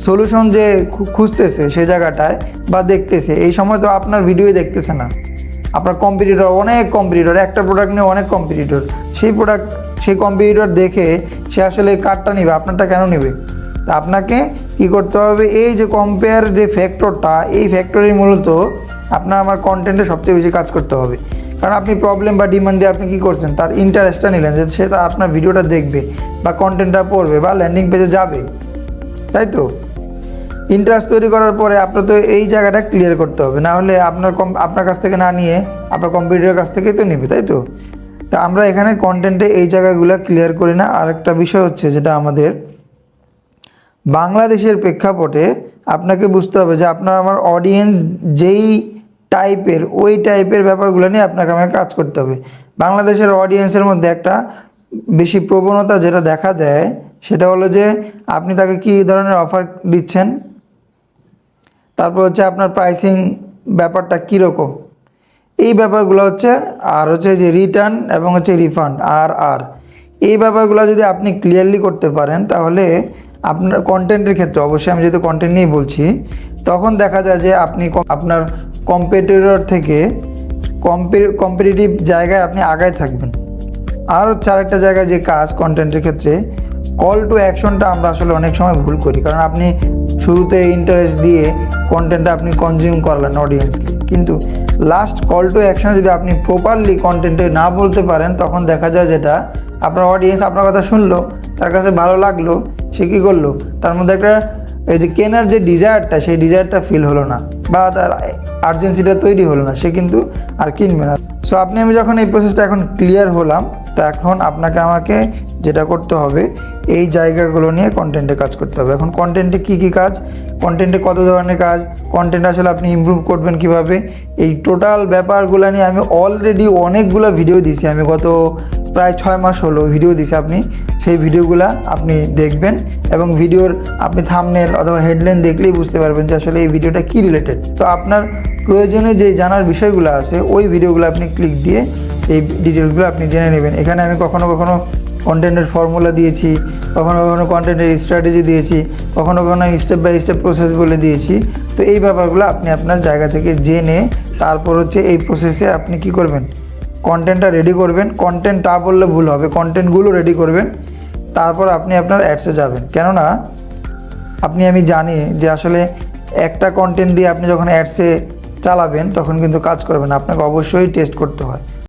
Solution যে খুঁজতেছে সে জায়গাটায় বা দেখতেছে, এই সময় তো আপনার ভিডিওই দেখতেছে না। আপনার কম্পিটিটর, অনেক কম্পিটিটর, একটা প্রোডাক্ট নিয়ে অনেক কম্পিটিটর, সেই কম্পিটিটর দেখে সে আসলে কার্ডটা নেবে, আপনারটা কেন নেবে? তা আপনাকে কী করতে হবে, এই যে কম্পেয়ার যে ফ্যাক্টরটা, এই ফ্যাক্টরই মূলত আপনার আমার কন্টেন্টে সবচেয়ে বেশি কাজ করতে হবে। কারণ আপনি প্রবলেম বা ডিমান্ড দিয়ে আপনি কী করছেন, তার ইন্টারেস্টটা নিলেন যে সে তা আপনার ভিডিওটা দেখবে বা কন্টেন্টটা পড়বে বা ল্যান্ডিং পেজে যাবে, তাই তো? ইন্টারেস্ট তৈরি করার পরে আপনার তো এই জায়গাটা ক্লিয়ার করতে হবে, না হলে আপনার কাছ থেকে না নিয়ে আপনার কম্পিউটারের কাছ থেকেই তো নেবে, তাই তো? তা আমরা এখানে কন্টেন্টে এই জায়গাগুলো ক্লিয়ার করি না। আরেকটা বিষয় হচ্ছে যেটা আমাদের বাংলাদেশের প্রেক্ষাপটে আপনাকে বুঝতে হবে যে আপনার আমার অডিয়েন্স যেই টাইপের, ওই টাইপের ব্যাপারগুলো নিয়ে আপনাকে আমাকে কাজ করতে হবে। বাংলাদেশের অডিয়েন্সের মধ্যে একটা বেশি প্রবণতা যেটা দেখা দেয় সেটা হলো যে আপনি তাকে কী ধরনের অফার দিচ্ছেন, তারপর হচ্ছে আপনার প্রাইসিং ব্যাপারটা কীরকম, এই ব্যাপারগুলো হচ্ছে, আর হচ্ছে যে রিটার্ন এবং হচ্ছে রিফান্ড আর এই ব্যাপারগুলো যদি আপনি ক্লিয়ারলি করতে পারেন তাহলে আপনার কন্টেন্টের ক্ষেত্রে, অবশ্যই আমি যেহেতু কন্টেন্ট নিয়েই বলছি, তখন দেখা যায় যে আপনি আপনার কম্পিটিটর থেকে কম্পিটিটিভ জায়গায় আপনি আগায় থাকবেন। আর হচ্ছে আরেকটা জায়গায় যে কাজ কন্টেন্টের ক্ষেত্রে, কল টু অ্যাকশনটা আমরা আসলে অনেক সময় ভুল করি। কারণ আপনি শুরুতে ইন্টারেস্ট দিয়ে কন্টেন্টটা আপনি কনজিউম করলেন অডিয়েন্সকে, কিন্তু লাস্ট কল টু অ্যাকশনে যদি আপনি প্রপারলি কন্টেন্টে না বলতে পারেন, তখন দেখা যায় যেটা আপনার অডিয়েন্স আপনার কথা শুনলো, তার কাছে ভালো লাগলো, সে কী করলো, তার মধ্যে একটা এই যে কেনার যে ডিজায়ারটা, সেই ডিজায়ারটা ফিল হলো না বা তার আর্জেন্সিটা তৈরি হলো না, সে কিন্তু আর কিনবে না। সো আপনি আমি যখন এই প্রসেসটা এখন ক্লিয়ার হলাম, তো এখন আপনাকে আমাকে যেটা করতে হবে, এই জায়গাগুলো নিয়ে কন্টেন্টে কাজ করতে হবে। এখন কন্টেন্টে কী কী কাজ, কন্টেন্টে কত ধরনের কাজ, কন্টেন্ট আসলে আপনি ইমপ্রুভ করবেন কিভাবে, এই টোটাল ব্যাপারগুলো নিয়ে আমি অলরেডি অনেকগুলো ভিডিও দিয়েছি। আমি গত প্রায় 6 মাস হলো ভিডিও দিয়েছি। আপনি সেই ভিডিওগুলো আপনি দেখবেন এবং ভিডিওর আপনি থাম্বনেল অথবা হেডলাইন দেখলেই বুঝতে পারবেন যে আসলে এই ভিডিওটা কী রিলেটেড। তো আপনার প্রয়োজনে যে জানার বিষয়গুলো আছে, ওই ভিডিওগুলো আপনি ক্লিক দিয়ে এই ডিটেলসগুলো আপনি জেনে নেবেন। এখানে আমি কখনো কখনো কন্টেন্টের ফর্মুলা দিয়েছি, কখনো কখনো কন্টেন্টের স্ট্র্যাটেজি দিয়েছি, কখনো কখনো স্টেপ বাই স্টেপ প্রসেস বলে দিয়েছি। তো এই ব্যাপারগুলো আপনি আপনার জায়গা থেকে জেনে তারপর হচ্ছে এই প্রসেসে আপনি কি করবেন, কন্টেন্টটা রেডি করবেন। কন্টেন্টটা বললে ভুল হবে, কন্টেন্টগুলো রেডি করবেন, তারপর আপনি আপনার অ্যাডসে যাবেন। কেননা আমি জানি যে আসলে একটা কন্টেন্ট দিয়ে আপনি যখন অ্যাডসে চালাবেন তখন কিন্তু কাজ করবে না, আপনাকে অবশ্যই টেস্ট করতে হয়।